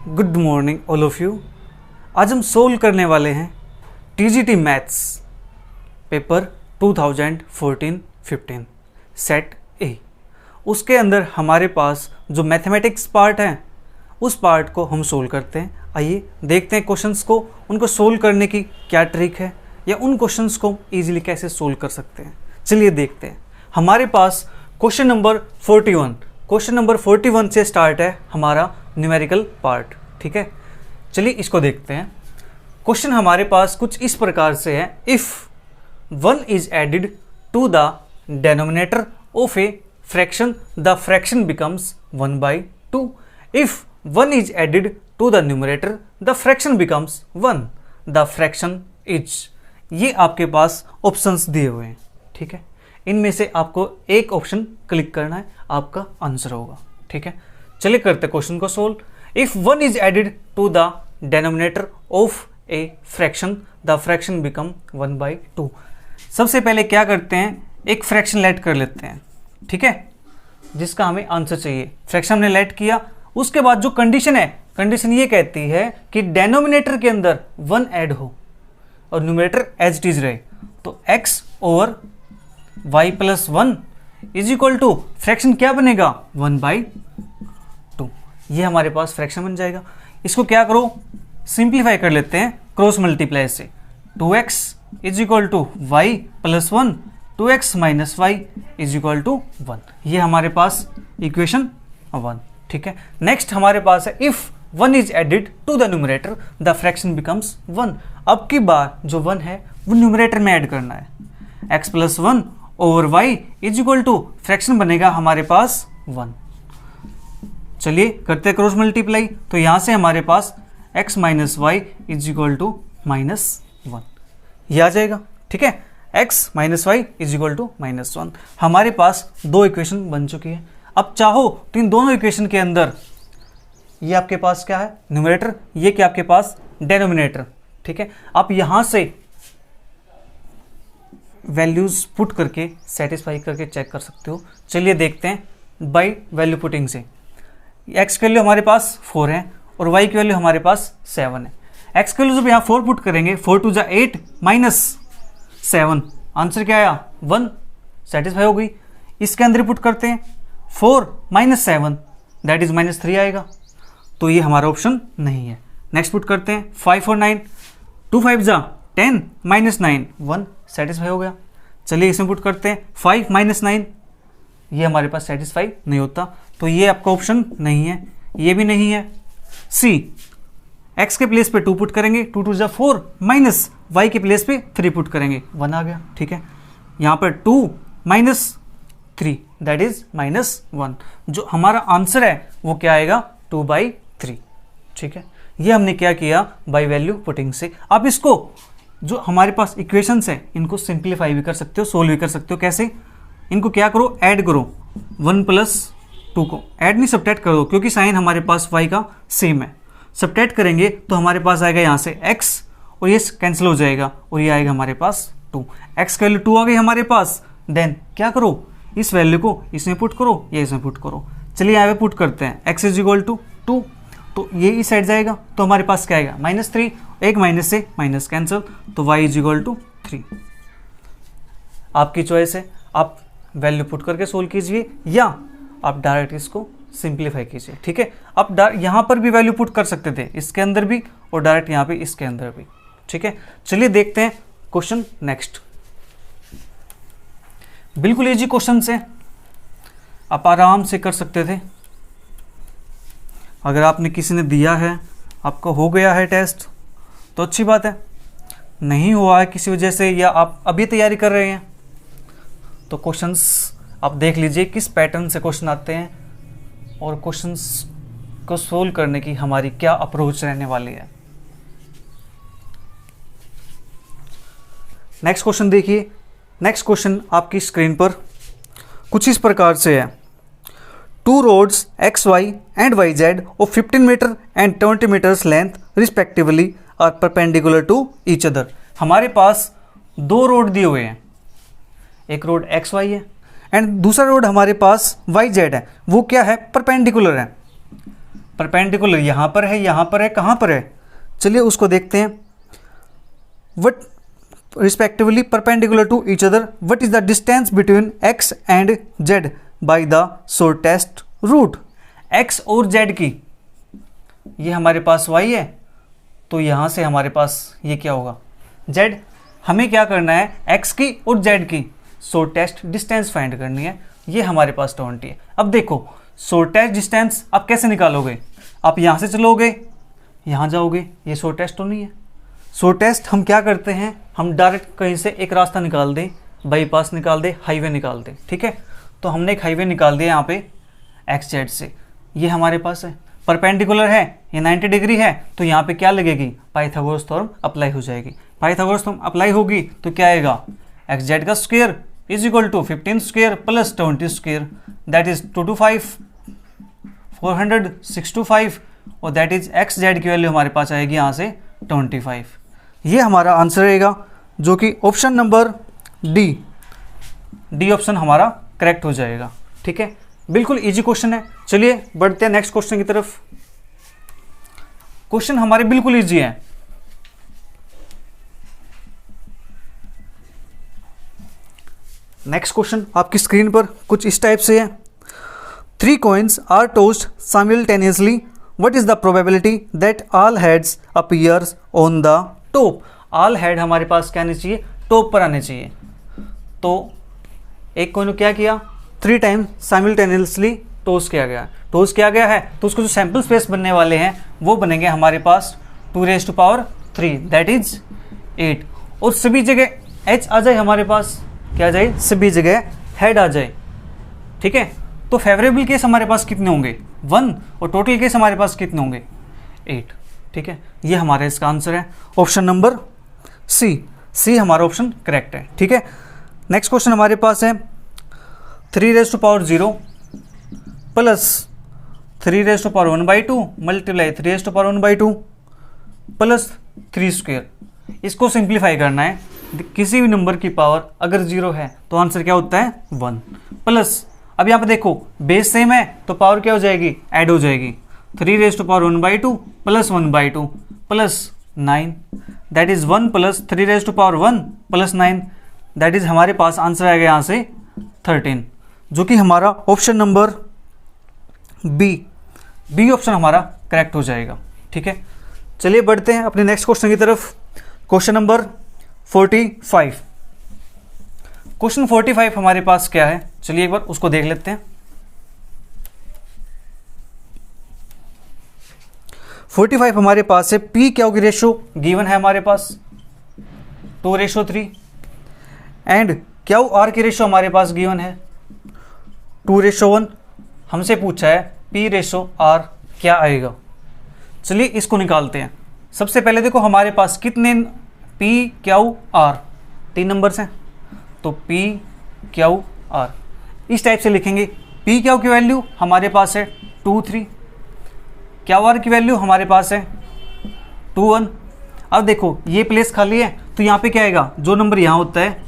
Good morning all of you. आज हम solve करने वाले हैं टीजीटी मैथ्स पेपर 2014-15 सेट ए। उसके अंदर हमारे पास जो मैथमेटिक्स पार्ट है उस पार्ट को हम सोल्व करते हैं। आइए देखते हैं क्वेश्चंस को, उनको सोल्व करने की क्या ट्रिक है या उन क्वेश्चंस को इजीली कैसे सोल्व कर सकते हैं। चलिए देखते हैं। हमारे पास क्वेश्चन नंबर 41 से स्टार्ट है हमारा न्यूमेरिकल पार्ट। ठीक है, चलिए इसको देखते हैं। क्वेश्चन हमारे पास कुछ इस प्रकार से है। If 1 is added to the denominator of a fraction the fraction becomes 1/2। If 1 is added to the numerator the fraction becomes 1। The fraction is, ये आपके पास ऑप्शंस दिए हुए हैं। ठीक है, इनमें से आपको एक ऑप्शन क्लिक करना है, आपका आंसर होगा। ठीक है, चलिए करते क्वेश्चन को solve. If 1 is added to the denominator of a fraction the fraction become 1/2। सबसे पहले क्या करते हैं, एक फ्रैक्शन लेट कर लेते हैं। ठीक है, जिसका हमें आंसर चाहिए। फ्रैक्शन हमने लेट किया, उसके बाद जो कंडीशन है, कंडीशन ये कहती है कि डेनोमिनेटर के अंदर 1 ऐड हो और न्यूमरेटर एज इट इज रहे। तो x over y plus 1 is equal to fraction क्या बनेगा 1/2। ये हमारे पास फ्रैक्शन बन जाएगा। इसको क्या करो, सिंप्लीफाई कर लेते हैं क्रॉस मल्टीप्लाई से। 2x is equal to y plus 1, 2x minus y is equal to 1। ये हमारे पास इक्वेशन 1। ठीक है, नेक्स्ट हमारे पास है if 1 is added to the numerator the fraction becomes 1। अब की बार जो 1 है वो न्यूमरेटर में ऐड करना है। x plus 1 over y is equal to fraction बनेगा हमारे पास 1। चलिए करते क्रॉस मल्टीप्लाई, तो यहां से हमारे पास x minus y is equal to -1 ये आ जाएगा। ठीक है, x minus y is equal to -1। हमारे पास दो इक्वेशन बन चुकी है। अब चाहो तो इन दोनों इक्वेशन के अंदर ये आपके पास क्या है न्यूमरेटर, ये क्या आपके पास डेनोमिनेटर। ठीक है, आप यहां से वैल्यूज पुट करके सेटिस्फाई करके चेक कर सकते हो। चलिए देखते हैं बाय वैल्यू पुटिंग से। x की वैल्यू हमारे पास 4 है और y की वैल्यू हमारे पास 7 है। x की वैल्यू जब यहाँ 4 पुट करेंगे, 4 2 जा 8 माइनस 7, आंसर क्या आया 1, सेटिस्फाई हो गई। इसके अंदर पुट करते हैं 4 माइनस 7 दैट इज -3 आएगा, तो ये हमारा ऑप्शन नहीं है। नेक्स्ट पुट करते हैं 5 और 9, 2 5 जा 10 माइनस 9 1, सेटिस्फाई हो गया। चलिए इसमें पुट करते हैं 5 माइनस 9, ये हमारे पास सेटिस्फाई नहीं होता, तो ये आपका ऑप्शन नहीं है, ये भी नहीं है। सी, x के प्लेस पे 2 पुट करेंगे, 2 2 जा 4 माइनस y के प्लेस पे 3 पुट करेंगे, 1 आ गया। ठीक है, यहाँ पर 2 माइनस 3 दैट इज -1। जो हमारा आंसर है वो क्या आएगा 2/3। ठीक है, ये हमने क्या किया बाय वैल्यू पुटिंग से। आप इसको जो हमारे पास इक्वेशंस है इनको सिंप्लीफाई भी कर सकते हो, सोल्व भी कर सकते हो। कैसे, इनको क्या करो, ऐड करो। 1 प्लस 2 को ऐड नहीं सब्ट्रैक्ट करो, क्योंकि साइन हमारे पास y का सेम है। सब्ट्रैक्ट करेंगे तो हमारे पास आएगा यहाँ से x और ये कैंसिल हो जाएगा और ये आएगा हमारे पास 2। x की वैल्यू 2 आ गई हमारे पास। देन क्या करो, इस वैल्यू को इसमें पुट करो या इसमें पुट करो। चलिए यहाँ पे पुट करते हैं x इज इक्वल टू 2, तो ये इस साइड जाएगा, तो हमारे पास क्या आएगा -3, एक माइनस से माइनस कैंसिल, तो y इज इक्वल टू 3। आपकी चॉइस है, आप वैल्यू पुट करके सोल्व कीजिए या आप डायरेक्ट इसको सिंप्लीफाई कीजिए। ठीक है, आप यहाँ पर भी वैल्यू पुट कर सकते थे, इसके अंदर भी और डायरेक्ट यहाँ पे इसके अंदर भी। ठीक है, चलिए देखते हैं क्वेश्चन नेक्स्ट। बिल्कुल इजी क्वेश्चन है, आप आराम से कर सकते थे। अगर आपने किसी ने दिया है, आपका हो गया है टेस्ट तो अच्छी बात है। नहीं हुआ है किसी वजह से या आप अभी तैयारी कर रहे हैं तो क्वेश्चंस आप देख लीजिए किस पैटर्न से क्वेश्चन आते हैं और क्वेश्चंस को सोल्व करने की हमारी क्या अप्रोच रहने वाली है। नेक्स्ट क्वेश्चन देखिए। नेक्स्ट क्वेश्चन आपकी स्क्रीन पर कुछ इस प्रकार से है। 2 roads XY and YZ of 15 meter and 20 meters length respectively are perpendicular to each other। हमारे पास 2 रोड दिए हुए हैं, एक रोड XY है एंड दूसरा रोड हमारे पास YZ है। वो क्या है, परपेंडिकुलर है। परपेंडिकुलर यहाँ पर है, यहाँ पर है, कहाँ पर है, चलिए उसको देखते हैं। What respectively perpendicular to each other, what is the distance between x and z by the shortest route. x और z की, ये हमारे पास y है, तो यहाँ से हमारे पास ये क्या होगा z। हमें क्या करना है, x की और z की शॉर्टेस्ट डिस्टेंस फाइंड करनी है, ये हमारे पास 20 है। अब देखो शॉर्टेस्ट डिस्टेंस आप कैसे निकालोगे, आप यहाँ से चलोगे, यहाँ जाओगे, ये शॉर्टेस्ट तो नहीं है। शॉर्टेस्ट हम क्या करते हैं, हम डायरेक्ट कहीं से एक रास्ता निकाल दें, बाईपास निकाल दें, हाईवे निकाल दें, ठीक है। तो हमने एक हाईवे निकाल दिया यहाँ पे XZ से, ये हमारे पास है, परपेंडिकुलर है, ये 90 डिग्री है, तो यहाँ पे क्या लगेगी, पाइथागोरस थ्योरम अप्लाई हो जाएगी। पाइथागोरस थ्योरम अप्लाई होगी तो क्या आएगा, XZ का square is equal to 15 square plus 20 square, that is 225 400 625, और दैट इज XZ की वैल्यू हमारे पास आएगी यहाँ से 25। ये हमारा आंसर रहेगा, जो कि ऑप्शन नंबर डी ऑप्शन हमारा करेक्ट हो जाएगा, ठीक है। बिल्कुल इजी क्वेश्चन है। चलिए बढ़ते हैं नेक्स्ट क्वेश्चन की तरफ। क्वेश्चन हमारे बिल्कुल इजी है। नेक्स्ट क्वेश्चन आपकी स्क्रीन पर कुछ इस टाइप से है। 3 coins are tossed simultaneously. What is the probability that all heads appears on the top? all head हमारे पास क्या आने चाहिए, टॉप पर आने चाहिए। तो एक कॉइन को क्या किया, 3 टाइम साइमल्टेनियसली टॉस किया गया। टॉस किया गया है तो उसको जो सैंपल स्पेस बनने वाले हैं वो बनेंगे हमारे पास 2⁻³ दैट इज 8। और सभी जगह h आ जाए, हमारे पास क्या आ जाए, सभी जगह हेड आ जाए, ठीक है। तो फेवरेबल केस हमारे पास कितने होंगे, 1, और टोटल केस हमारे पास कितने होंगे, 8, ठीक है। ये हमारा इसका आंसर है, ऑप्शन नंबर सी हमारा ऑप्शन करेक्ट है, ठीक है। नेक्स्ट क्वेश्चन हमारे पास है 3⁻0 प्लस 3⁻1/2 मल्टीप्लाई 3⁻1/2 प्लस 3 स्क्वायर। इसको सिंप्लीफाई करना है, किसी भी नंबर की पावर अगर 0 है तो आंसर क्या होता है, 1 प्लस। अब यहाँ पे देखो बेस सेम है तो पावर क्या हो जाएगी, ऐड हो जाएगी। 3⁻1/2 plus 1/2 plus 9 that is 1 plus 3⁻1 plus 9 that is हमारे पास आंसर आएगा यहाँ से 13, जो कि हमारा ऑप्शन नंबर बी ऑप्शन हमारा करेक्ट हो जाएगा, ठीक है। चलिए बढ़ते हैं अपने नेक्स्ट क्वेश्चन की तरफ। Question number 45। क्वेश्चन 45 हमारे पास क्या है, चलिए एक बार उसको देख लेते हैं। 45 हमारे पास है, पी क्या की रेशो गिवन है हमारे पास 2:3 एंड क्यू आर की रेशो हमारे पास गिवन है 2:1। हमसे पूछा है पी रेशो आर क्या आएगा। चलिए इसको निकालते हैं। सबसे पहले देखो हमारे पास कितने पी क्यू आर 3 नंबर्स हैं, तो पी क्यू आर इस टाइप से लिखेंगे। पी क्यू की वैल्यू हमारे पास है 2 3, क्यू आर की वैल्यू हमारे पास है 2 1। अब देखो ये प्लेस खाली है तो यहाँ पे क्या आएगा, जो नंबर यहाँ होता है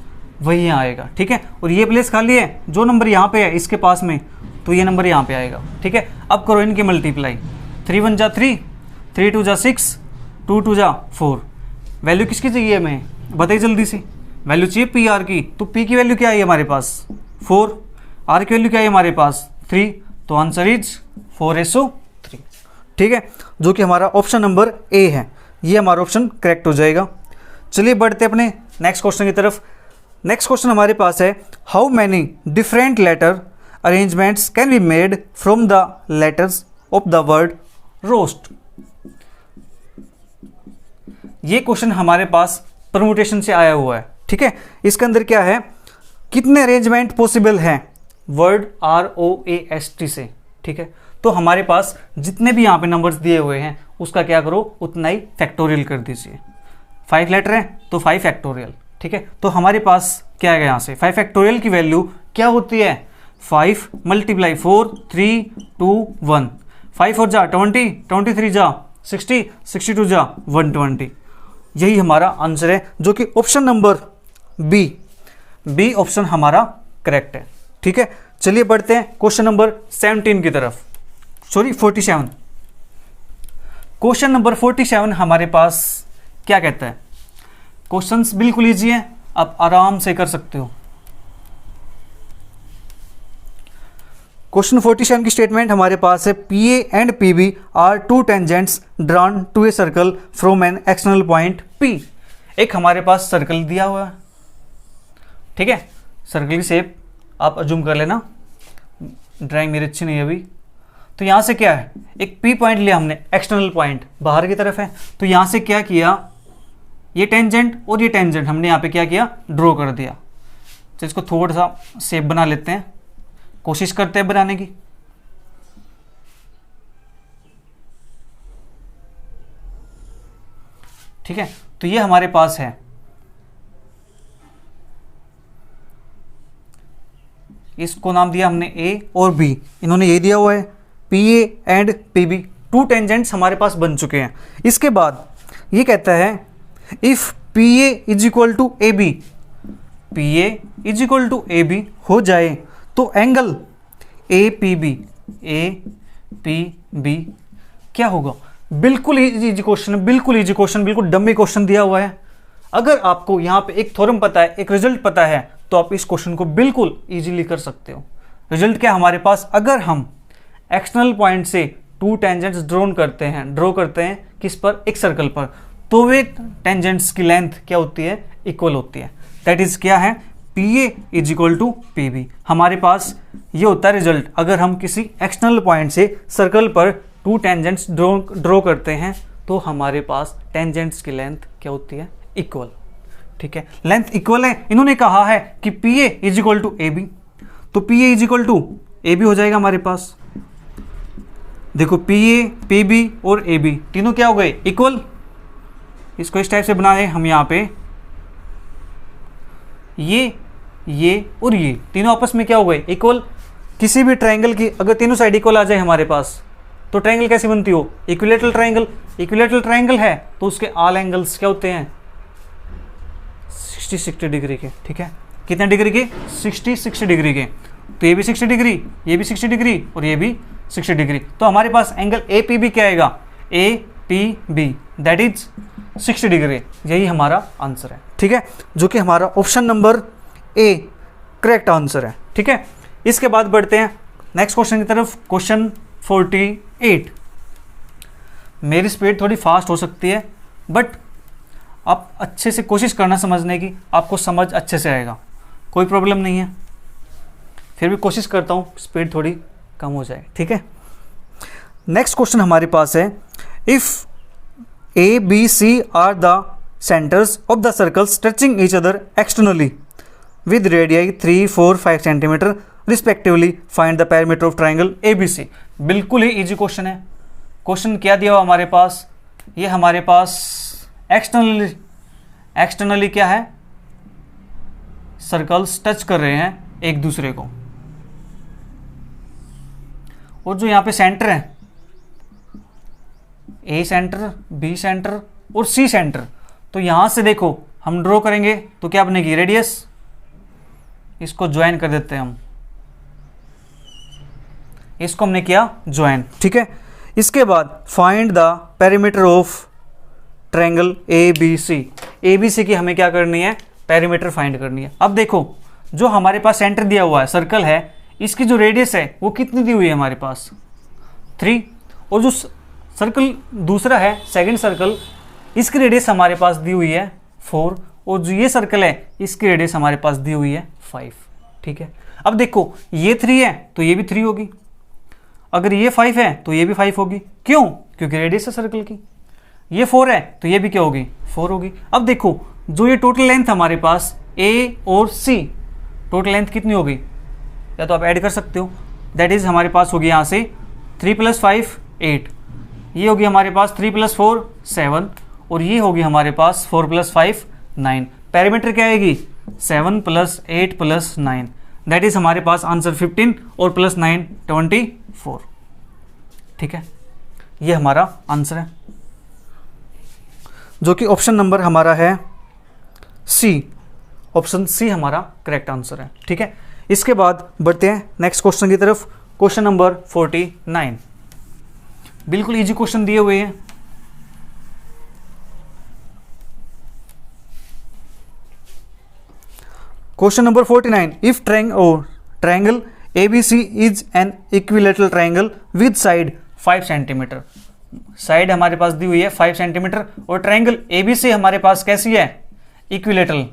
वही यहाँ आएगा, ठीक है। और ये प्लेस खाली है, जो नंबर यहाँ पे है इसके पास में, तो ये नंबर यहाँ पे आएगा, ठीक है। अब करो इनकी मल्टीप्लाई, 3 1 जा 3, 3 2 जा 6, 2 2 जा 4। वैल्यू किसकी चाहिए हमें, बताइए जल्दी से। वैल्यू चाहिए पी आर की, तो पी की वैल्यू क्या आई हमारे पास 4, आर की वैल्यू क्या है हमारे पास 3, तो आंसर इज 4:3, ठीक है, जो कि हमारा ऑप्शन नंबर ए है। ये हमारा ऑप्शन करेक्ट हो जाएगा। चलिए बढ़ते अपने नेक्स्ट क्वेश्चन की तरफ। नेक्स्ट क्वेश्चन हमारे पास है, how many different letter arrangements can be made from the letters of the word roast. ये क्वेश्चन हमारे पास परमुटेशन से आया हुआ है, ठीक है। इसके अंदर क्या है, कितने अरेंजमेंट पॉसिबल हैं वर्ड ROAST से, ठीक है। तो हमारे पास जितने भी यहाँ पे नंबर्स दिए हुए हैं उसका क्या करो, उतना ही फैक्टोरियल कर दीजिए। 5 लेटर हैं तो 5 फैक्टोरियल, ठीक है। तो हमारे पास क्या आएगा यहाँ से, 5 फैक्टोरियल की वैल्यू क्या होती है, 5 × 4 3 2 1। 5 4 जा 20, 23 जा 60, 62 जा 120। यही हमारा आंसर है, जो कि ऑप्शन नंबर बी ऑप्शन हमारा करेक्ट है, ठीक है। चलिए बढ़ते हैं क्वेश्चन नंबर 17 की तरफ, सॉरी 47। क्वेश्चन नंबर 47 हमारे पास क्या कहता है? क्वेश्चंस बिल्कुल इजी है, आप आराम से कर सकते हो। क्वेश्चन 47 की स्टेटमेंट हमारे पास है, P A and P B are two tangents drawn to a circle from an external point P. एक हमारे पास सर्कल दिया हुआ है, ठीक है, सर्कल की शेप आप अज्यूम कर लेना, ड्राइंग मेरी अच्छी नहीं है अभी। तो यहाँ से क्या है, एक पी पॉइंट लिया हमने, एक्सटर्नल पॉइंट बाहर की तरफ है, तो यहाँ से क्या किया, ये टेंजेंट और ये टेंजेंट हमने यहाँ पे क्या किया, ड्रॉ कर दिया। तो इसको थोड़ा सा शेप बना लेते हैं, कोशिश करते हैं बनाने की। ठीक है, तो ये हमारे पास है, इसको नाम दिया हमने ए और बी, इन्होंने ये दिया हुआ है P A and P B, two tangents हमारे पास बन चुके हैं। इसके बाद ये कहता है if P A is equal to A B, P A is equal to A B हो जाए तो एंगल ए पी बी क्या होगा। बिल्कुल इजी क्वेश्चन, बिल्कुल इजी क्वेश्चन, बिल्कुल डम्मी क्वेश्चन दिया हुआ है। अगर आपको यहाँ पे एक थ्योरम पता है, एक रिजल्ट पता है, तो आप इस क्वेश्चन को बिल्कुल इजीली कर सकते हो। रिजल्ट क्या हमारे पास, अगर हम एक्सटर्नल पॉइंट से टू टेंजेंट्स ड्रॉ करते हैं किस पर, एक सर्कल पर, तो वे टेंजेंट्स की लेंथ क्या होती है, इक्वल होती है। दैट इज क्या है, P A is equal to P B. हमारे पास ये होता है रिजल्ट, अगर हम किसी एक्सटर्नल पॉइंट से सर्कल पर टू टेंजेंट्स ड्रॉ करते हैं तो हमारे पास टेंजेंट्स की लेंथ क्या होती है, इक्वल। ठीक है, लेंथ इक्वल है, इन्होंने कहा है कि P A is equal to A B, तो P A is equal to A B हो जाएगा हमारे पास। देखो पी ए पी बी और ए बी तीनों क्या हो गए, इक्वल। इसको इस टाइप से बना रहे हम, यहाँ पे ये और ये तीनों आपस में क्या हो गए, इक्वल। किसी भी ट्रायंगल की अगर तीनों साइड इक्वल आ जाए हमारे पास, तो ट्रायंगल कैसी बनती हो, इक्विलेटरल ट्रायंगल। इक्विलेटरल ट्रायंगल है तो उसके ऑल एंगल्स क्या होते हैं, 60 डिग्री के। ठीक है, कितने डिग्री के, 60 डिग्री के। तो ये भी 60 डिग्री, ये भी 60 डिग्री और ये भी 60 डिग्री। तो हमारे पास एंगल ए पी बी क्या आएगा, A P B, that is 60 degree. यही हमारा आंसर है। ठीक है, जो कि हमारा option number A correct answer है। ठीक है, इसके बाद बढ़ते हैं नेक्स्ट क्वेश्चन की तरफ। क्वेश्चन 48। मेरी स्पीड थोड़ी फास्ट हो सकती है, बट आप अच्छे से कोशिश करना समझने की, आपको समझ अच्छे से आएगा, कोई प्रॉब्लम नहीं है। फिर भी कोशिश करता हूँ स्पीड थोड़ी कम हो जाए। ठीक है, नेक्स्ट क्वेश्चन हमारे पास है, if A B C are the centres of the circle stretching each other externally with radii 3, 4, 5 centimetre respectively, find the parameter of triangle ABC। बिल्कुल ही इजी क्वेश्चन है। क्वेश्चन क्या दिया हुआ हमारे पास, ये हमारे पास एक्सटर्नली क्या है, सर्कल्स टच कर रहे हैं एक दूसरे को, और जो यहाँ पे सेंटर है, A सेंटर, B सेंटर और C सेंटर, तो यहाँ से देखो हम ड्रॉ करेंगे तो क्या बनेगी, रेडियस। इसको ज्वाइन कर देते हैं हम, इसको हमने किया ज्वाइन। ठीक है, इसके बाद find the perimeter of triangle ABC की हमें क्या करनी है, पेरीमीटर फाइंड करनी है। अब देखो जो हमारे पास सेंटर दिया हुआ है, सर्कल है, इसकी जो रेडियस है वो कितनी दी हुई है हमारे पास, 3, और जो सर्कल दूसरा है सेकंड सर्कल, इसकी रेडियस हमारे पास दी हुई है 4, और जो ये सर्कल है इसकी रेडियस हमारे पास दी हुई है 5। ठीक है, अब देखो ये 3 है तो ये भी 3 होगी, अगर ये 5 है तो ये भी 5 होगी। क्यों, क्योंकि रेडियस है सर्कल की। ये 4 है तो ये भी क्या होगी, 4 होगी। अब देखो जो ये टोटल लेंथ हमारे पास A और C, टोटल लेंथ कितनी होगी, या तो आप ऐड कर सकते हो, दैट इज हमारे पास होगी यहाँ से 3 + 5 8, ये होगी हमारे पास 3 + 4 7, और ये होगी हमारे पास 4 + 5 9। पैरामीटर क्या आएगी, 7 + 8 + 9, दैट इज हमारे पास आंसर 15, और प्लस 9 24। ठीक है, ये हमारा आंसर है, जो कि ऑप्शन नंबर हमारा है सी। ऑप्शन सी हमारा करेक्ट आंसर है। ठीक है, इसके बाद बढ़ते हैं नेक्स्ट क्वेश्चन की तरफ। Question number 49। बिल्कुल इजी क्वेश्चन दिए हुए हैं, question number 49, if triangle ABC is an equilateral triangle with side 5 centimetre, side हमारे पास दी हुई है 5 सेंटीमीटर और ट्रायंगल ABC हमारे पास कैसी है, इक्विलेटरल,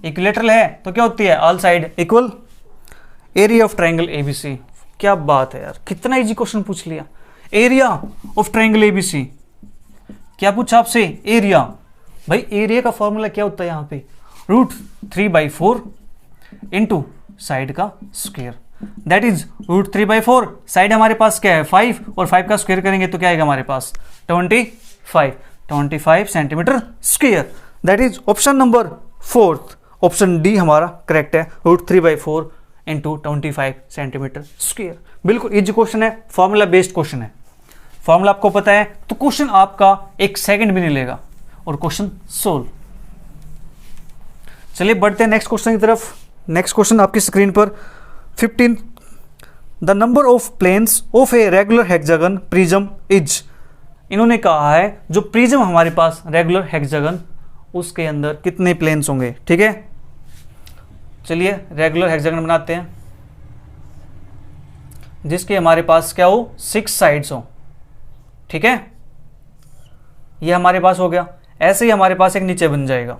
इक्विलेटरल है तो क्या होती है, all side equal, area of triangle ABC। क्या बात है यार, कितना इजी क्वेश्चन पूछ लिया। एरिया ऑफ ट्रायंगल ABC, क्या पूछा आपसे, एरिया। भाई एरिया का फॉर्मूला क्या होता है यहाँ पे, √3/4 इंटू साइड का स्क्वायर, दैट इज √3/4। साइड हमारे पास क्या है 5 और 5 का स्क्वायर करेंगे तो क्या आएगा हमारे पास 25 centimetre square, that is option number 4, option D हमारा करेक्ट है, √3/4 इंटू 25 सेंटीमीटर स्क्वायर। बिल्कुल इजी क्वेश्चन है, फॉर्मूला बेस्ड क्वेश्चन है, फॉर्मूला आपको पता है तो क्वेश्चन आपका 1 सेकंड भी नहीं लेगा और क्वेश्चन सोल्व। चलिए बढ़ते हैं नेक्स्ट क्वेश्चन की तरफ। नेक्स्ट क्वेश्चन आपकी स्क्रीन पर 15, the number of planes of a regular hexagon prism is, इन्होंने कहा है जो प्रिज्म हमारे पास रेगुलर हेक्सागन उसके अंदर कितने प्लेन्स होंगे। ठीक है, चलिए रेगुलर हेक्सागन बनाते हैं जिसके हमारे पास क्या हो 6 साइड्स हो। ठीक है, ये हमारे पास हो गया, ऐसे ही हमारे पास एक नीचे बन जाएगा,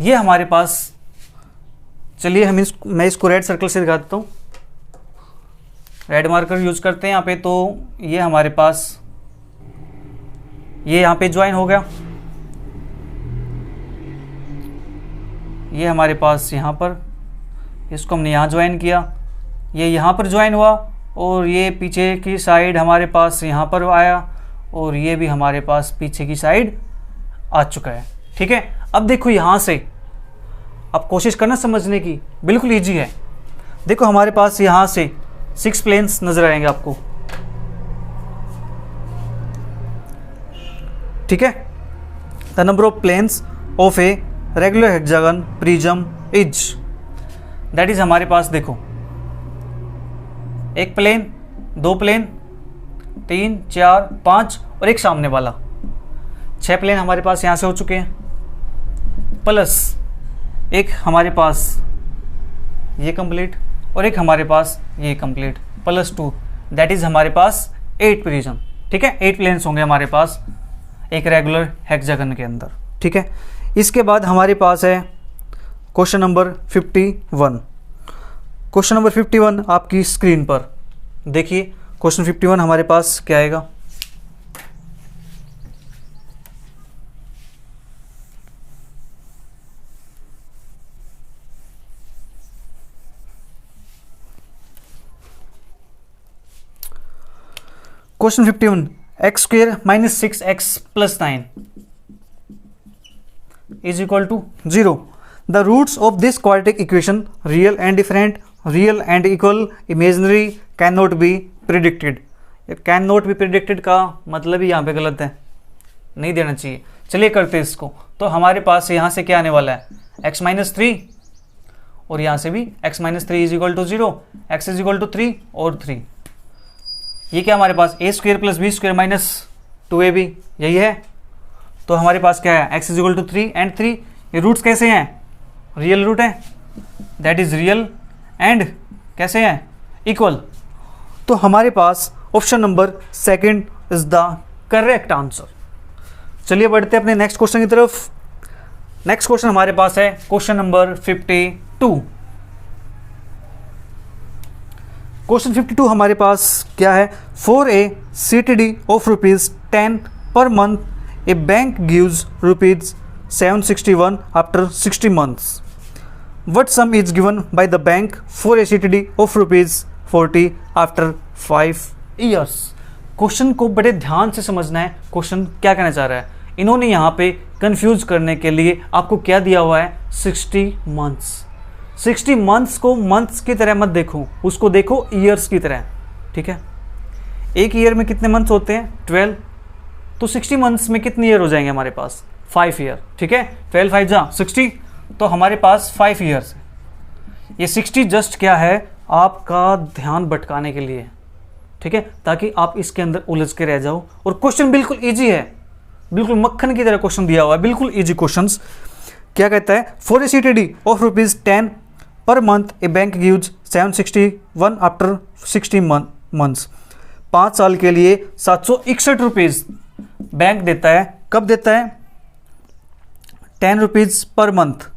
ये हमारे पास, चलिए मैं इसको रेड सर्कल से दिखा देता हूं, रेड मार्कर यूज करते हैं यहाँ पे। तो ये हमारे पास, ये यहाँ पे ज्वाइन हो गया, ये हमारे पास यहाँ पर, इसको हमने यहाँ ज्वाइन किया, ये यहाँ पर ज्वाइन हुआ और ये पीछे की साइड हमारे पास यहाँ पर आया और ये भी हमारे पास पीछे की साइड आ चुका है। ठीक है, अब देखो यहाँ से आप कोशिश करना समझने की, बिल्कुल इजी है। देखो हमारे पास यहाँ से 6 प्लेन्स नजर आएंगे आपको। ठीक है, the number of planes of a regular hexagon prism is, that is हमारे पास देखो 1 प्लेन, 2 प्लेन, 3, 4, 5 और एक सामने वाला, 6 प्लेन हमारे पास यहाँ से हो चुके हैं, प्लस एक हमारे पास ये कंप्लीट और एक हमारे पास ये कंप्लीट, +2, दैट इज हमारे पास 8 प्रिज्म। ठीक है, 8 प्लेन्स होंगे हमारे पास एक रेगुलर हेक्सागन के अंदर। ठीक है, इसके बाद हमारे पास है क्वेश्चन नंबर 51। क्वेश्चन नंबर 51 आपकी स्क्रीन पर देखिए, क्वेश्चन 51 हमारे पास क्या आएगा, question 51, x² - 6x + 9 is equal to 0. The roots of this quadratic equation, real and different, real and equal, imaginary, cannot be predicted. cannot be predicted का मतलब ही यहाँ पे गलत है, नहीं देना चाहिए। चलिए करते हैं इसको। तो हमारे पास यहाँ से क्या आने वाला है x - 3 और यहाँ से भी x - 3 is equal to 0, x is equal to 3 और 3। ये क्या हमारे पास a² + b² - 2ab, यही है। तो हमारे पास क्या है x is equal to 3 and 3। ये रूट्स कैसे हैं, रियल रूट है, दैट इज रियल एंड कैसे हैं, इक्वल। तो हमारे पास option number 2 is the correct answer. चलिए बढ़ते हैं अपने नेक्स्ट क्वेश्चन की तरफ। नेक्स्ट क्वेश्चन हमारे पास है क्वेश्चन नंबर 52। क्वेश्चन 52 हमारे पास क्या है, for a CTD of ₹10 per month A bank gives ₹761 after 60 months. What sum is given by the bank for a CTD of ₹40 after 5 years? Question को बड़े ध्यान से समझना है, क्वेश्चन क्या कहना चाह रहा है। इन्होंने यहाँ पे कंफ्यूज करने के लिए आपको क्या दिया हुआ है 60 months। 60 months को मंथ्स की तरह मत देखो, उसको देखो ईयर्स की तरह। ठीक है, एक ईयर में कितने मंथ्स होते हैं 12, तो 60 मंथ्स में कितने ईयर हो जाएंगे हमारे पास 5 ईयर। ठीक है, 12 5 जा 60, तो हमारे पास 5 ईयर्स है। ये 60 जस्ट क्या है, आपका ध्यान भटकाने के लिए। ठीक है, ताकि आप इसके अंदर उलझ के रह जाओ। और क्वेश्चन बिल्कुल इजी है, बिल्कुल मक्खन की तरह क्वेश्चन दिया हुआ है, बिल्कुल इजी क्वेश्चंस। क्या कहता है, for a CTD of ₹10 per month A bank gives 761 after 60 months. 5 साल के लिए 761 रुपीज़ बैंक देता है। कब देता है? 10 रुपीज़ पर मंथ,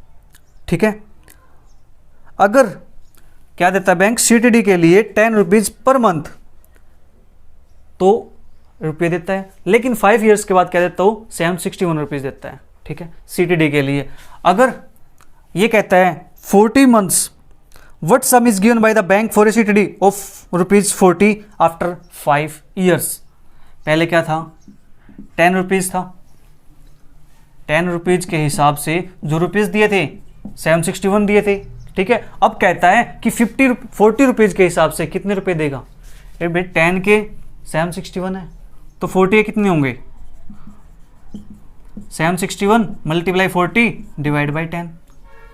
ठीक है। अगर क्या देता है बैंक CTD के लिए 10 रुपीज़ पर मंथ, तो रुपये देता है, लेकिन 5 ईयर्स के बाद क्या देता हो, 761 रुपीज़ देता है, ठीक है, CTD के लिए। अगर ये कहता है 40 months, what some is given by the bank for a CTD of ₹40 after 5 years. पहले क्या था, 10 रुपीज़ था, 10 रुपीज़ के हिसाब से जो रुपीज़ दिए थे 761 दिए थे, ठीक है। अब कहता है कि 40 रुपीज़ के हिसाब से कितने रुपए देगा। अरे भाई 10 के 761 है, तो 40 के कितने होंगे, 761 मल्टीप्लाई 40 डिवाइड बाई 10,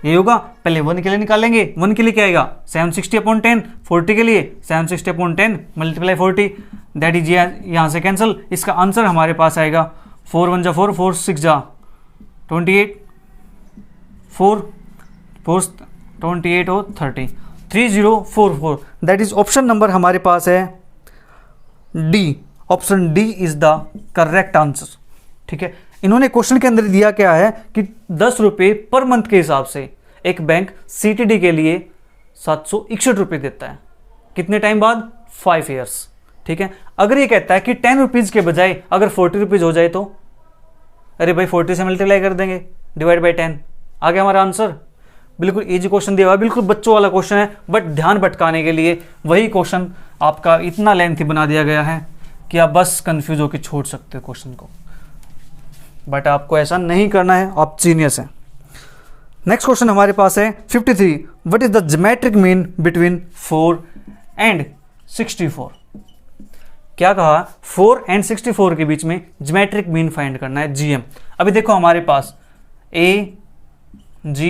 ये होगा। पहले 1 के लिए निकालेंगे, 1 के लिए क्या आएगा, 760/10, 40 के लिए 760/10 मल्टीप्लाई 40, दैट इज यहाँ से कैंसिल। इसका आंसर हमारे पास आएगा 4 1 जा 4, 4 6 जा 28, 4 4 28 और 30, 3044, दैट इज ऑप्शन नंबर हमारे पास है D. Option D is the correct answer, ठीक है। इन्होंने क्वेश्चन के अंदर दिया क्या है कि 10 रुपये पर मंथ के हिसाब से एक बैंक CTD के लिए 761 रुपये देता है, कितने टाइम बाद, 5 ईयर्स, ठीक है। अगर ये कहता है कि 10 रुपीज़ के बजाय अगर 40 रुपीज़ हो जाए तो, अरे भाई 40 से मल्टीप्लाई कर देंगे, डिवाइड बाई 10, आ गया हमारा आंसर। बिल्कुल इजी क्वेश्चन दिया हुआ है, बिल्कुल बच्चों वाला क्वेश्चन है, बट ध्यान भटकाने के लिए वही क्वेश्चन आपका इतना लेंथी बना दिया गया है कि आप बस कंफ्यूज होकर छोड़ सकते हो क्वेश्चन को, बट आपको ऐसा नहीं करना है, आप जीनियस हैं। नेक्स्ट क्वेश्चन हमारे पास है 53, what is the geometric mean between 4 and 64। क्या कहा, 4 एंड 64 के बीच में ज्योमेट्रिक मीन फाइंड करना है, GM। अभी देखो हमारे पास A, G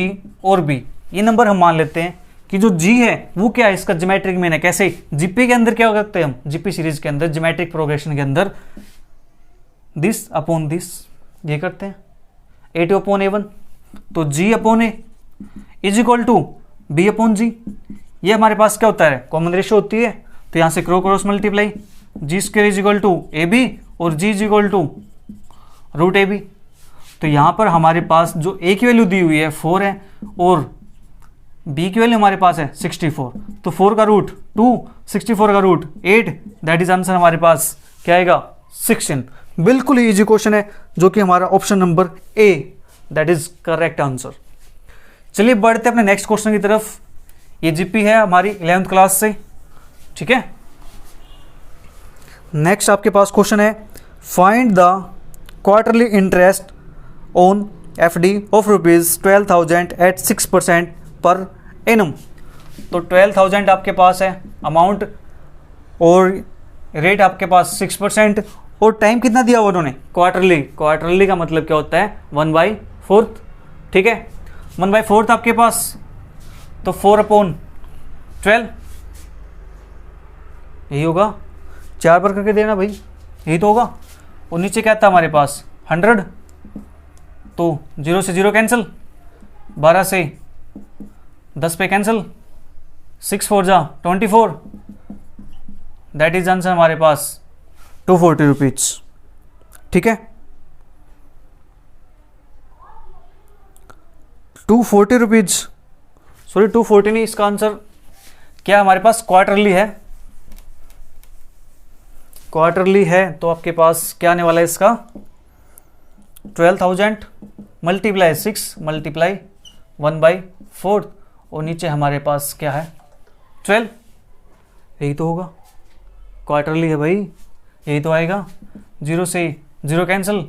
और B, ये नंबर हम मान लेते हैं कि जो G है वो क्या है, इसका ज्योमेट्रिक मीन है। कैसे, GP के अंदर क्या करते हैं हम, GP सीरीज के अंदर ज्योमेट्रिक प्रोग्रेशन के अंदर दिस अपॉन दिस ये करते हैं, A2/A1, तो G/A is equal to B/G। ये हमारे पास क्या होता है, कॉमन रेशियो होती है, तो यहां से cross multiply, G² is equal to AB और G is equal to √AB। तो यहां पर हमारे पास जो A की वैल्यू दी हुई है 4 है और B की वैल्यू हमारे पास है 64, तो 4 का रूट 2, 64 का रूट 8, दैट इज आंसर हमारे पास क्या आएगा, 16। बिल्कुल ही इजी क्वेश्चन है, जो कि हमारा option number A, that is correct answer. चलिए बढ़ते अपने नेक्स्ट क्वेश्चन की तरफ। ये GP है हमारी 11th क्लास से, ठीक है। नेक्स्ट आपके पास क्वेश्चन है, find the quarterly interest on FD of ₹12,000 at 6% per annum. तो 12,000 आपके पास है अमाउंट और रेट आपके पास 6%, और टाइम कितना दिया हुआ उन्होंने, क्वार्टरली। क्वार्टरली का मतलब क्या होता है, 1/4, ठीक है। 1/4 आपके पास, तो 4/12 यही होगा, 4 पर करके देना भाई, यही तो होगा। और नीचे क्या था हमारे पास 100, तो 0 से 0 कैंसिल, 12 से 10 पे कैंसिल, 6 4 जा 24, दैट इज आंसर हमारे पास 240 रुपीज, ठीक है। 240 रुपीज, सॉरी 240 नहीं, इसका आंसर क्या हमारे पास क्वार्टरली है, क्वार्टरली है, तो आपके पास क्या आने वाला है इसका 12,000 मल्टीप्लाई 6 मल्टीप्लाई 1/4, और नीचे हमारे पास क्या है 12, यही तो होगा, क्वार्टरली है भाई, यही तो आएगा। 0 से 0 कैंसिल,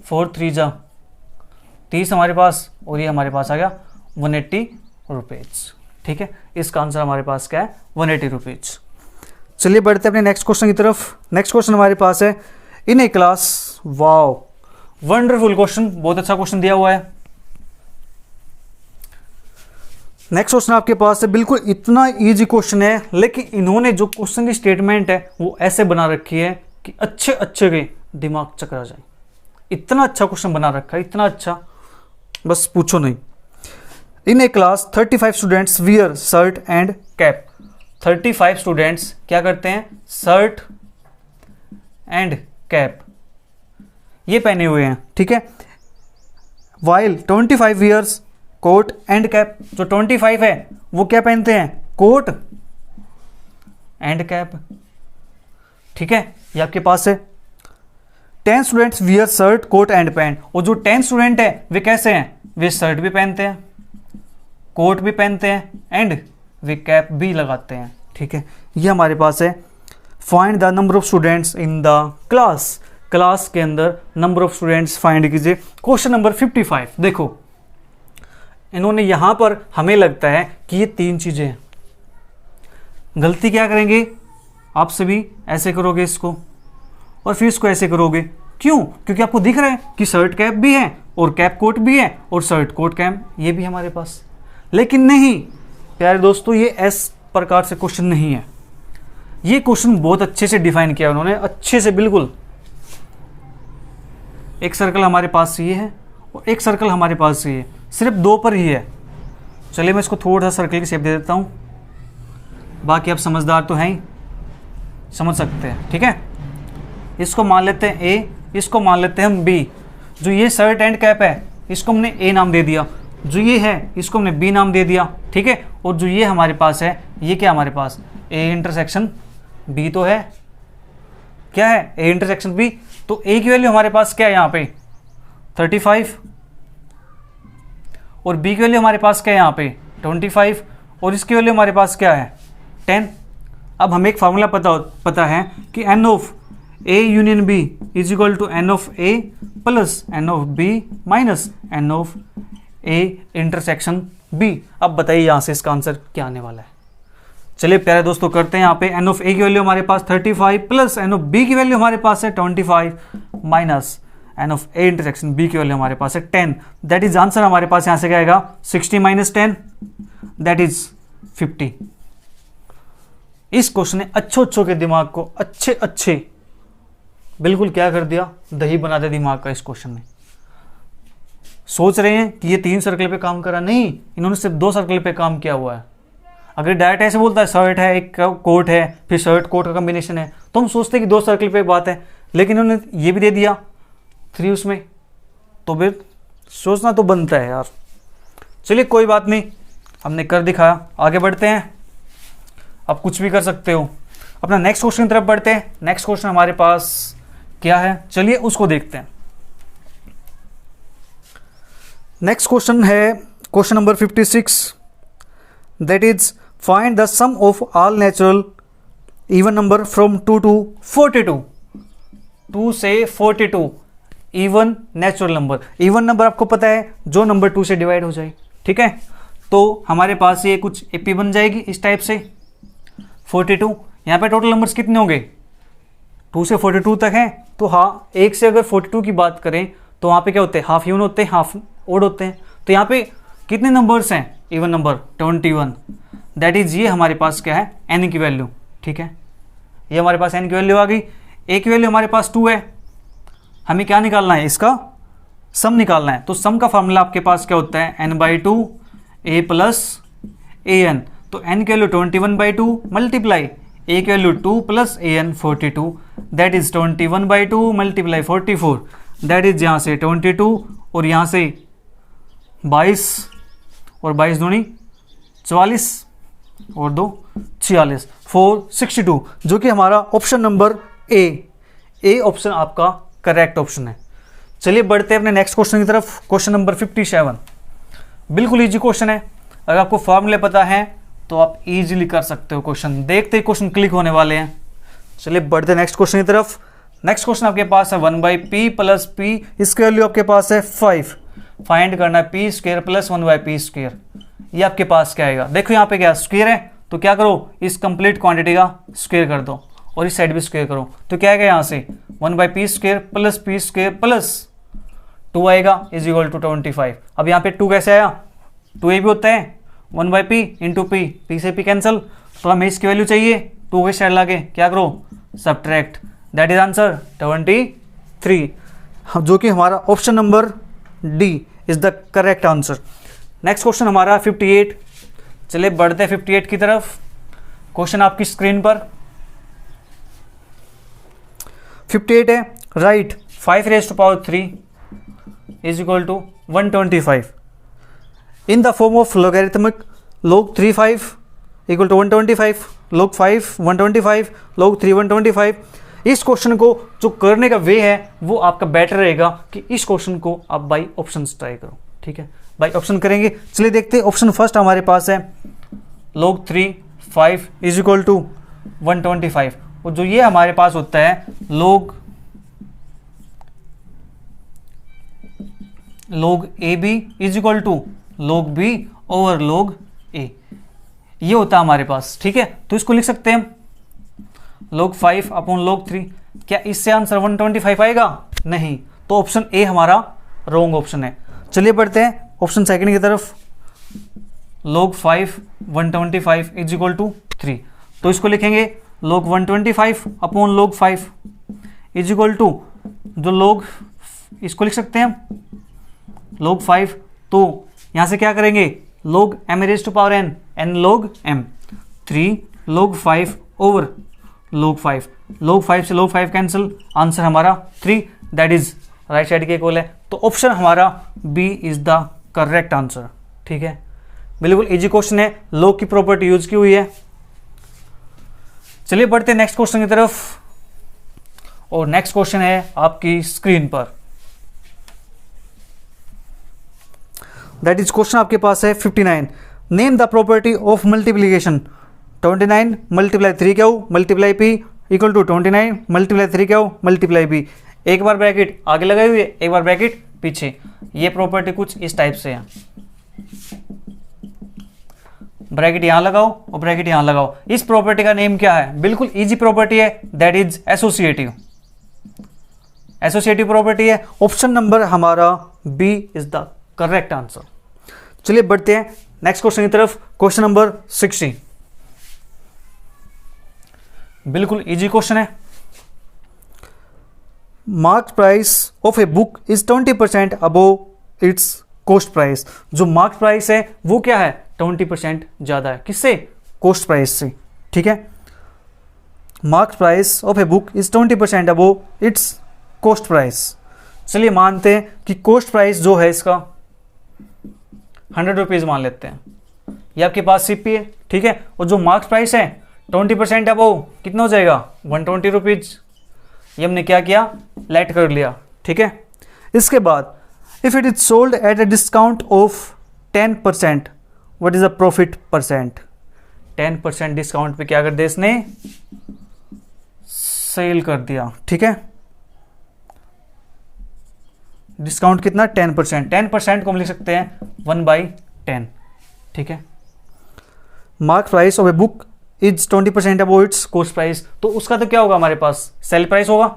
4 3 जा 30 हमारे पास, और ये हमारे पास आ गया 180 रुपीज़, ठीक है। इसका आंसर हमारे पास क्या है 180 रुपीज़। चलिए बढ़ते अपने नेक्स्ट क्वेश्चन की तरफ। नेक्स्ट क्वेश्चन हमारे पास है, इन a class, wow wonderful question, बहुत अच्छा क्वेश्चन दिया हुआ है। नेक्स्ट क्वेश्चन आपके पास है, बिल्कुल इतना इजी क्वेश्चन है, लेकिन इन्होंने जो क्वेश्चन की स्टेटमेंट है वो ऐसे बना रखी है कि अच्छे के दिमाग चकरा जाए, इतना अच्छा क्वेश्चन बना रखा है, इतना अच्छा, बस पूछो नहीं। In a class 35 students wear shirt and cap. 35 students क्या करते हैं, शर्ट एंड कैप ये पहने हुए हैं, ठीक है। While 25 wears coat and cap, जो 25 है वो क्या पहनते हैं, कोट एंड कैप, ठीक है। ये आपके पास है। 10 students wear shirt coat and pant, और जो 10 स्टूडेंट है वे कैसे हैं, वे शर्ट भी पहनते हैं, कोट भी पहनते हैं एंड वे कैप भी लगाते हैं, ठीक है। ये हमारे पास है। Find the number of students in the class, class के अंदर नंबर ऑफ स्टूडेंट्स फाइंड कीजिए। क्वेश्चन नंबर 55, देखो इन्होंने यहां पर, हमें लगता है कि ये 3 चीजें हैं। गलती क्या करेंगे, आप सभी ऐसे करोगे इसको और फिर इसको ऐसे करोगे, क्यों, क्योंकि आपको दिख रहा है कि शर्ट कैप भी है और कैप कोट भी है और शर्ट कोट कैप ये भी हमारे पास। लेकिन नहीं प्यारे दोस्तों, ये इस प्रकार से क्वेश्चन नहीं है। ये क्वेश्चन बहुत अच्छे से डिफाइन किया उन्होंने, अच्छे से बिल्कुल। एक सर्कल हमारे पास ये है और एक सर्कल हमारे पास ये है, सिर्फ 2 पर ही है। चलिए मैं इसको थोड़ा सा सर्कल की शेप दे देता हूँ, बाकी आप समझदार तो हैं ही, समझ सकते हैं, ठीक है। इसको मान लेते हैं ए, इसको मान लेते हैं हम बी। जो ये शर्ट एंड कैप है इसको हमने ए नाम दे दिया, जो ये है इसको हमने बी नाम दे दिया, ठीक है। और जो ये हमारे पास है ये क्या हमारे पास, ए इंटरसेक्शन बी तो है, क्या है, ए इंटरसेक्शन बी। तो ए की वैल्यू हमारे पास क्या है यहाँ पे 35 और बी की वैल्यू हमारे पास क्या है यहाँ पे 25 और इसकी वैल्यू हमारे पास क्या है 10। अब हमें एक फार्मूला पता है कि N of A union B is equal to N of A plus N of B minus N of A intersection B. अब बताइए यहाँ से इसका आंसर क्या आने वाला है। चलिए प्यारे दोस्तों करते हैं यहाँ पे, एन ऑफ ए की वैल्यू हमारे पास 35 प्लस एन ऑफ बी की वैल्यू हमारे पास है 25 minus N of A intersection B की वैल्यू हमारे पास है 10। दैट इज आंसर हमारे पास यहाँ से क्या आएगा 60 माइनस 10 दैट इज 50। इस क्वेश्चन ने अच्छों के दिमाग को अच्छे बिल्कुल क्या कर दिया, दही बना दिया दिमाग का। इस क्वेश्चन ने सोच रहे हैं कि ये 3 सर्कल पे काम करा, नहीं, इन्होंने सिर्फ 2 सर्कल पे काम किया हुआ है। अगर डायरेक्ट ऐसे बोलता है शर्ट है एक कोट है फिर शर्ट कोट का कॉम्बिनेशन है तो हम सोचते हैं कि 2 सर्कल पे बात है, लेकिन इन्होंने ये भी दे दिया 3 उसमें, तो फिर सोचना तो बनता है यार। चलिए कोई बात नहीं, हमने कर दिखाया, आगे बढ़ते हैं। आप कुछ भी कर सकते हो। अपना नेक्स्ट क्वेश्चन की तरफ बढ़ते हैं। नेक्स्ट क्वेश्चन हमारे पास क्या है, चलिए उसको देखते हैं। नेक्स्ट क्वेश्चन है question number 56, that is find the sum of all natural even number from 2 to 42। 2 से 42 even natural number. Even number आपको पता है जो नंबर 2 से डिवाइड हो जाए, ठीक है। तो हमारे पास ये कुछ एपी बन जाएगी इस टाइप से 42। यहाँ पे टोटल नंबर्स कितने होंगे 2 से 42 तक हैं, तो हाँ 1 से अगर 42 की बात करें तो वहाँ पे क्या होते हैं, हाफ इवन होते हैं हाफ ओड होते हैं। तो यहाँ पे कितने नंबर्स हैं इवन नंबर 21। दैट इज ये हमारे पास क्या है एन की वैल्यू, ठीक है। ये हमारे पास एन की वैल्यू आ गई। ए की वैल्यू हमारे पास 2 है, हमें क्या निकालना है, इसका सम निकालना है। तो सम का फॉर्मूला आपके पास क्या होता है n/2 a plus A N. तो n की वैल्यू 21/2 मल्टीप्लाई a की वैल्यू 2 plus A N 42 that is 21/2 multiply 44 that is यहाँ से 22 और यहाँ से 22 और 22 दूनी 44 और 2 46 462 जो कि हमारा ऑप्शन नंबर ए ऑप्शन आपका करेक्ट ऑप्शन है। चलिए बढ़ते हैं अपने नेक्स्ट क्वेश्चन की तरफ। क्वेश्चन नंबर 57 बिल्कुल इजी क्वेश्चन है, अगर आपको फॉर्मूले पता है तो आप इजीली कर सकते हो। क्वेश्चन देखते ही क्वेश्चन क्लिक होने वाले हैं। चलिए बढ़ते हैं नेक्स्ट क्वेश्चन की तरफ। नेक्स्ट क्वेश्चन आपके पास है 1/p प्लस p, इसकी वैल्यू आपके पास है 5। फाइंड करना है p square plus 1/p square. ये आपके पास क्या आएगा, देखो यहाँ पे क्या स्क्वायर है तो क्या करो इस कंप्लीट क्वांटिटी का स्क्वायर कर दो और इस साइड भी स्क्वायर करो। तो क्या आएगा यहाँ से 1/p square plus p square plus 2 आएगा इज इक्वल टू 25। अब यहाँ पे 2 कैसे आया, 2a भी होता है 1/p इंटू p से p कैंसिल। तो हमें इसकी वैल्यू चाहिए 2 के साइड लाके क्या करो सब्ट्रैक्ट, दैट इज आंसर 23। जो कि हमारा option number D is the correct answer. Next question हमारा 58। चलिए बढ़ते हैं 58 की तरफ। क्वेश्चन आपकी स्क्रीन पर 58 है, right 5 raised to power 3 is equal to 125 in the form of logarithmic log 35 equal to 125, log 5 125, log 3 125। इस क्वेश्चन को जो करने का वे है वो आपका बेटर रहेगा कि इस क्वेश्चन को आप बाई ऑप्शन ट्राई करो, ठीक है, बाई ऑप्शन करेंगे। चलिए देखते हैं। ऑप्शन फर्स्ट हमारे पास है log 3 5 इज इक्वल टू 125, और जो ये हमारे पास होता है log AB is equal to log B over log A, ये होता है हमारे पास, ठीक है। तो इसको लिख सकते हैं log 5 अपॉन log 3। क्या इससे आंसर 125 आएगा? नहीं, तो ऑप्शन ए हमारा रॉन्ग ऑप्शन है। चलिए बढ़ते हैं ऑप्शन सेकंड की तरफ। log 5 125 इज इक्वल टू 3, तो इसको लिखेंगे log 125 upon log 5 is equal to जो log, इसको लिख सकते हैं log 5, तो यहां से क्या करेंगे log m raised to power n, n log m, 3 log 5 over log 5, log 5 से log 5 कैंसिल, आंसर हमारा 3, दैट इज राइट साइड के इक्वल है। तो ऑप्शन हमारा B is the correct answer, ठीक है। बिल्कुल इजी क्वेश्चन है, log की प्रॉपर्टी यूज की हुई है। चलिए बढ़ते हैं नेक्स्ट क्वेश्चन की तरफ, और नेक्स्ट क्वेश्चन है आपकी स्क्रीन पर। दैट इज क्वेश्चन आपके पास है 59। Name the property of multiplication 29 multiply 3 क्या हो multiply P equal to 29 multiply 3 क्या हो मल्टीप्लाई बी। एक बार ब्रैकेट आगे लगाई हुई है, एक बार ब्रैकेट पीछे। ये प्रॉपर्टी कुछ इस टाइप से है, ब्रैकेट यहां लगाओ और ब्रैकेट यहां लगाओ। इस प्रॉपर्टी का नेम क्या है? बिल्कुल इजी प्रॉपर्टी है, that is associative, associative property है। ऑप्शन नंबर हमारा B is the correct answer. चलिए बढ़ते हैं नेक्स्ट क्वेश्चन की तरफ। क्वेश्चन नंबर 60, बिल्कुल इजी क्वेश्चन है। Market price of a book is 20% above it's cost price. जो मार्केट प्राइस है वो क्या है? 20% ज्यादा है, किससे? कॉस्ट प्राइस से, ठीक है। Market price of a book is 20% above it's cost price. चलिए मानते हैं कि कॉस्ट प्राइस जो है इसका 100 रुपीज मान लेते हैं, ये आपके पास सीपी है, ठीक है। और जो मार्केट प्राइस है 20% अबोव कितना हो जाएगा? 120 रुपीज। ये हमने क्या किया? लेट कर लिया, ठीक है। इसके बाद if it is sold at a discount of 10%, what is the profit percent? 10% discount पे क्या कर दिया इसने? सेल कर दिया, ठीक है। डिस्काउंट कितना? 10%। 10% को हम लिख सकते हैं 1/10, ठीक है। Market price of a book is 20% above it's cost price, तो उसका तो क्या होगा हमारे पास? सेल प्राइस होगा,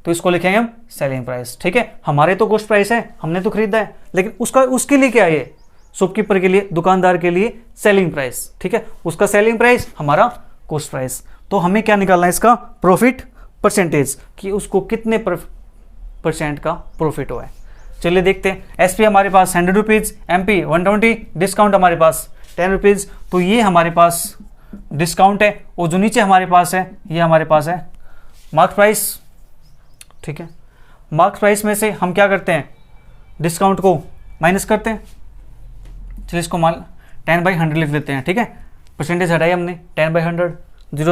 तो इसको लिखेंगे हम सेलिंग प्राइस, ठीक है। हमारे तो कॉस्ट प्राइस है, हमने तो खरीदा है, लेकिन उसके लिए क्या है? शॉपकीपर के लिए, दुकानदार के लिए सेलिंग प्राइस, ठीक है। उसका सेलिंग प्राइस, हमारा कॉस्ट प्राइस। तो हमें क्या निकालना है? इसका प्रॉफिट परसेंटेज, कि उसको कितने % का प्रॉफिट हुआ है। चलिए देखते हैं। एसपी हमारे पास 100 रुपीज, एमपी 120, डिस्काउंट हमारे पास 10 रुपीज। तो ये हमारे पास डिस्काउंट है, और जो नीचे हमारे पास है ये हमारे पास है मार्केट प्राइस, ठीक है। मार्केट प्राइस में से हम क्या करते हैं? डिस्काउंट को माइनस करते हैं। चलिए इसको 10/100 लिख लेते हैं, ठीक है। परसेंटेज हटाई हमने, 10/100,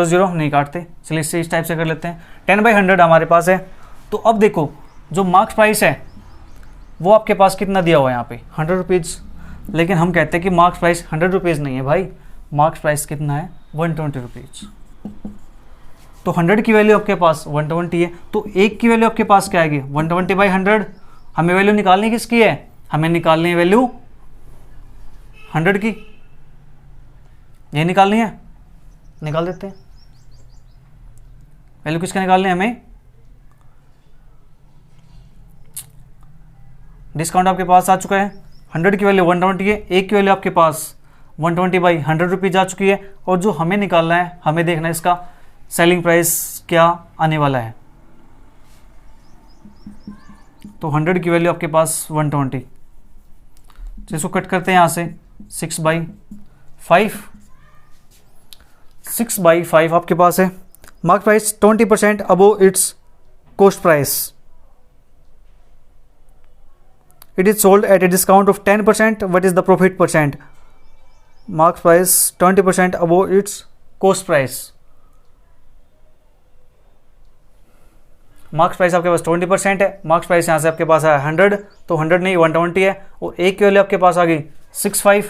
0 हम नहीं काटते। चलिए इससे इस टाइप से कर लेते हैं। 10/100 हमारे पास है। तो अब देखो जो मार्केट प्राइस है वो आपके पास कितना दिया हुआ है? यहाँ पे 100 रुपीज़, लेकिन हम कहते हैं कि मार्केट प्राइस 100 रुपीज़ नहीं है भाई, मार्केट प्राइस कितना है? 120 रुपीज़। तो 100 की वैल्यू आपके पास 120 है, तो एक की वैल्यू आपके पास क्या आएगी? 120/100। हमें वैल्यू निकालनी किसकी है? हमें निकालनी है वैल्यू 100 की, ये निकालनी है, निकाल देते हैं। वैल्यू किसका निकालनी है हमें? डिस्काउंट आपके पास आ चुका है, 100 की वैल्यू 120 है, एक की वैल्यू आपके पास 120/100 रुपीज़ आ चुकी है। और जो हमें निकालना है, हमें देखना है इसका सेलिंग प्राइस क्या आने वाला है। तो 100 की वैल्यू आपके पास 120, जिसको कट करते हैं यहाँ से 6/5, 6/5 आपके पास है। Market price 20% above it's cost price, it is sold at a discount of 10%, what is the profit percent? Market price 20% above it's cost price. Marks price आपके पास 20% है, मार्क्स प्राइस यहाँ से आपके पास है 100, तो 100 नहीं 120 है, और एक की वैल्यू आपके पास आ गई 65,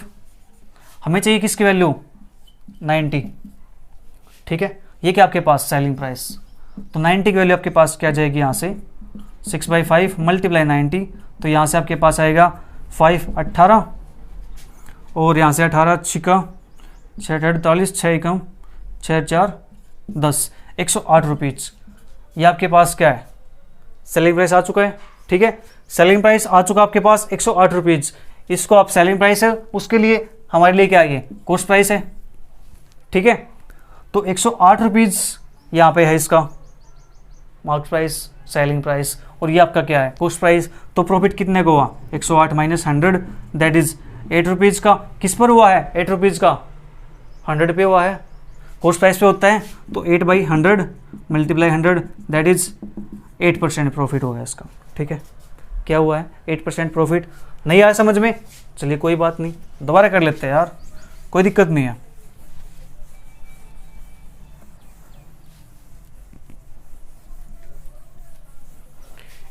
हमें चाहिए किसकी वैल्यू 90, ठीक है। ये क्या आपके पास सेलिंग प्राइस, तो 90 की वैल्यू आपके पास क्या जाएगी यहाँ से 6/5 मल्टीप्लाई 90, तो यहाँ से आपके पास आएगा 5 18, और यहाँ से 18 6 48, 6 एकम 6 4 10, 108 रुपीज़। ये आपके पास क्या है सेलिंग प्राइस आ चुका है, ठीक है। सेलिंग प्राइस आ चुका आपके पास 108 रुपीज़, इसको आप सेलिंग प्राइस है, उसके लिए हमारे लिए क्या है कॉस्ट प्राइस है, ठीक है। तो 108 रुपीज़ यहाँ पे है इसका मार्केट प्राइस, सेलिंग प्राइस, और ये आपका क्या है कॉस्ट प्राइस। तो प्रॉफिट कितने को हुआ 108 माइनस 100, दैट इज 8 रुपीज़ का। किस पर हुआ है 8 रुपीज़ का, 100 पे हुआ है, कॉस्ट प्राइस पे होता है, तो 8/100 मल्टीप्लाई 100, दैट इज 8% प्रॉफिट हो गया इसका, ठीक है। क्या हुआ है 8% प्रॉफिट। नहीं आया समझ में, चलिए कोई बात नहीं, दोबारा कर लेते हैं यार, कोई दिक्कत नहीं है।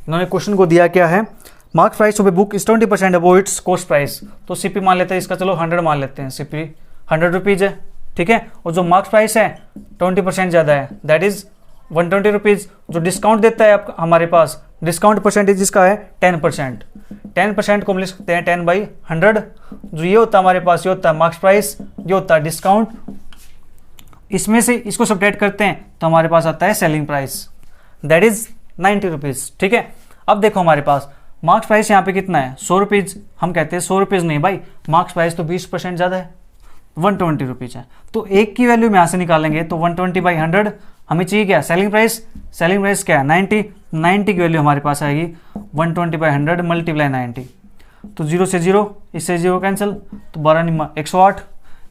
इन्होंने क्वेश्चन को दिया क्या है, mark price of a book is 20% above it's cost price. तो सीपी मान लेते हैं इसका, चलो 100 मान लेते हैं, सीपी 100 रुपीज़ है, ठीक है। और जो मार्क्स प्राइस है 20% ज़्यादा है, दैट इज 120 रुपीज़। जो डिस्काउंट देता है आप हमारे पास, डिस्काउंट परसेंटेज इसका है 10%। 10% को हम लिख सकते हैं 10/100। जो ये होता है हमारे पास, ये होता है मार्क्स प्राइस, ये होता है डिस्काउंट, इसमें से इसको सब्ट्रैक्ट करते हैं तो हमारे पास आता है selling price, that is 90 rupees, ठीक है। अब देखो हमारे पास मार्क्स प्राइस यहाँ पे कितना है 100 रुपीज़, हम कहते हैं 100 रुपीज़ नहीं भाई, मार्क्स प्राइस तो 20% ज़्यादा है, 120 रुपीज़ है। तो एक की वैल्यू में यहाँ से निकालेंगे तो 120/100, हमें चाहिए क्या सेलिंग प्राइस, सेलिंग प्राइस क्या है 90, 90 की वैल्यू हमारे पास आएगी 120/100 मल्टीप्लाई 90, तो 0 से 0, इससे 0 कैंसिल, तो 12 108।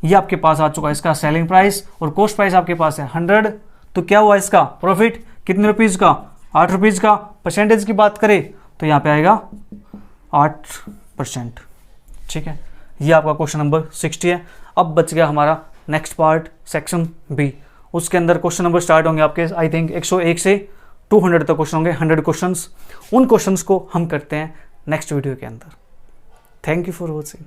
ये आपके पास आ चुका है इसका सेलिंग प्राइस, और कॉस्ट प्राइस आपके पास है 100। तो क्या हुआ इसका प्रॉफिट कितने रुपीज़ का 8 रुपीज़ का। परसेंटेज की बात करें तो यहाँ पे आएगा 8%, ठीक है। ये आपका क्वेश्चन नंबर 60 है। अब बच गया हमारा नेक्स्ट पार्ट सेक्शन बी, उसके अंदर क्वेश्चन नंबर स्टार्ट होंगे आपके आई थिंक 101 से 200 तक क्वेश्चन होंगे, 100 क्वेश्चंस। उन क्वेश्चंस को हम करते हैं नेक्स्ट वीडियो के अंदर। Thank you for watching.